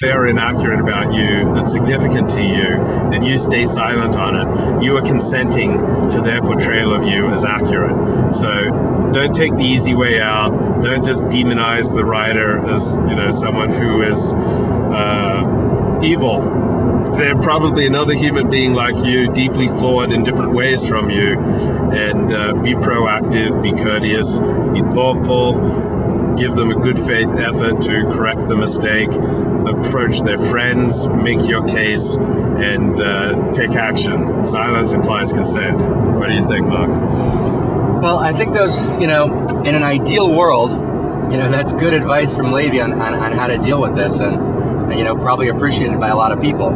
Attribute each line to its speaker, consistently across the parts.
Speaker 1: fair and accurate about you, that's significant to you, and you stay silent on it, you are consenting to their portrayal of you as accurate. So don't take the easy way out. Don't just demonize the writer as, someone who is evil. They're probably another human being like you, deeply flawed in different ways from you. And be proactive, be courteous, be thoughtful, give them a good faith effort to correct the mistake, approach their friends, make your case, and take action. Silence implies consent. What do you think, Mark?
Speaker 2: Well, I think those, in an ideal world, that's good advice from Levi on how to deal with this, and probably appreciated by a lot of people.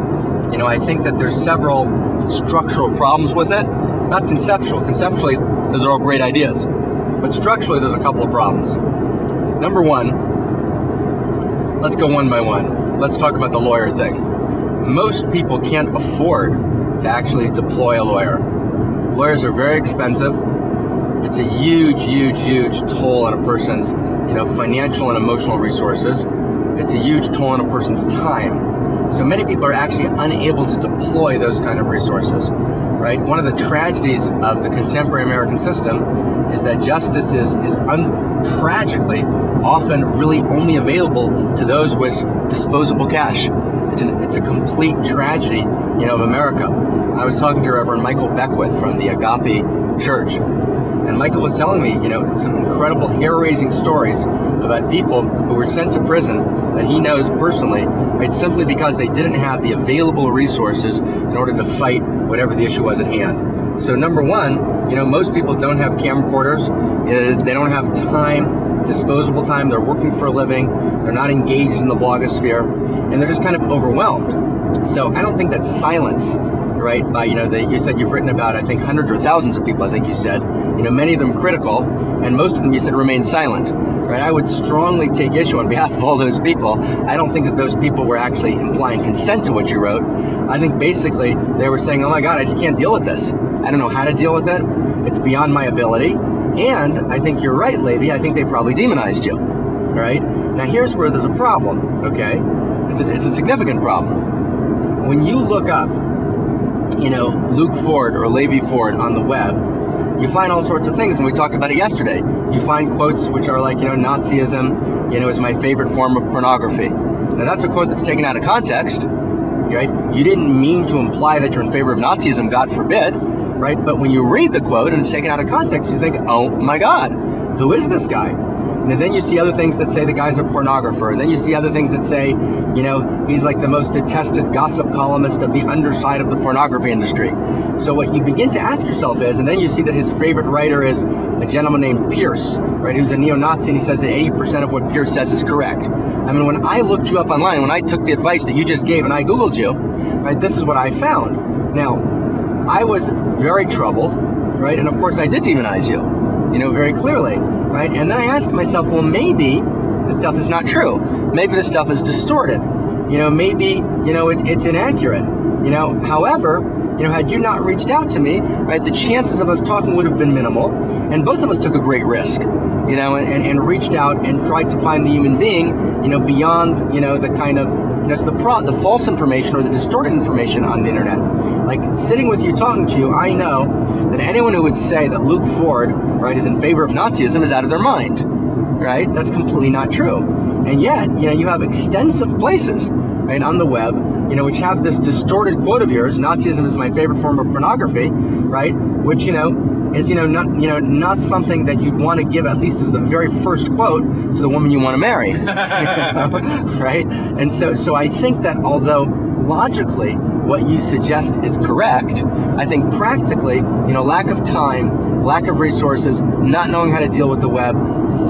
Speaker 2: I think that there's several structural problems with it. Not conceptual. Conceptually, those are all great ideas. But structurally, there's a couple of problems. Number one, let's go one by one. Let's talk about the lawyer thing. Most people can't afford to actually deploy a lawyer. Lawyers are very expensive. It's a huge, huge, huge toll on a person's, financial and emotional resources. It's a huge toll on a person's time. So many people are actually unable to deploy those kind of resources, right? One of the tragedies of the contemporary American system is that justice is tragically often really only available to those with disposable cash. It's a complete tragedy, of America. I was talking to Reverend Michael Beckwith from the Agape Church, and Michael was telling me, some incredible hair-raising stories about people who were sent to prison that he knows personally, right, simply because they didn't have the available resources in order to fight whatever the issue was at hand. So number one, most people don't have camcorders. They don't have time, disposable time. They're working for a living. They're not engaged in the blogosphere, and they're just kind of overwhelmed. So I don't think that silence, right, by, you said you've written about, I think, hundreds or thousands of people, I think you said, many of them critical, and most of them you said remain silent. Right, I would strongly take issue on behalf of all those people. I don't think that those people were actually implying consent to what you wrote. I think basically they were saying, oh my God, I just can't deal with this. I don't know how to deal with it. It's beyond my ability. And I think you're right, Levi. I think they probably demonized you. All right? Now here's where there's a problem, okay? It's a significant problem. When you look up, Luke Ford or Levi Ford on the web, you find all sorts of things, and we talked about it yesterday. You find quotes which are like, Nazism, is my favorite form of pornography. Now that's a quote that's taken out of context, right? You didn't mean to imply that you're in favor of Nazism, God forbid, right? But when you read the quote and it's taken out of context, you think, oh my God, who is this guy? And then you see other things that say the guy's a pornographer. And then you see other things that say, he's like the most detested gossip columnist of the underside of the pornography industry. So what you begin to ask yourself is, and then you see that his favorite writer is a gentleman named Pierce, right, who's a neo-Nazi, and he says that 80% of what Pierce says is correct. I mean, when I looked you up online, when I took the advice that you just gave and I Googled you, right, this is what I found. Now, I was very troubled, right, and of course I did demonize you, very clearly. Right? And then I asked myself, well, maybe this stuff is not true. Maybe this stuff is distorted. Maybe, it's inaccurate. However, had you not reached out to me, right, the chances of us talking would have been minimal. And both of us took a great risk, and reached out and tried to find the human being, beyond, the kind of, the false information or the distorted information on the internet. Like sitting with you, talking to you, I know that anyone who would say that Luke Ford, right, is in favor of Nazism is out of their mind, right? That's completely not true. And yet, you have extensive places, right, on the web, which have this distorted quote of yours, Nazism is my favorite form of pornography, right? Which, is, not something that you'd want to give, at least as the very first quote, to the woman you want to marry, right? And so I think that although logically what you suggest is correct, I think practically, lack of time, lack of resources, not knowing how to deal with the web,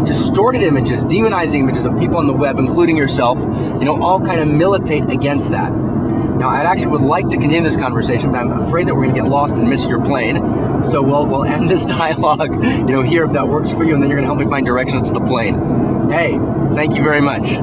Speaker 2: distorted images, demonizing images of people on the web, including yourself, all kind of militate against that. Now, I actually would like to continue this conversation, but I'm afraid that we're going to get lost and miss your plane. So we'll end this dialogue, here if that works for you, and then you're going to help me find directions to the plane. Hey, thank you very much.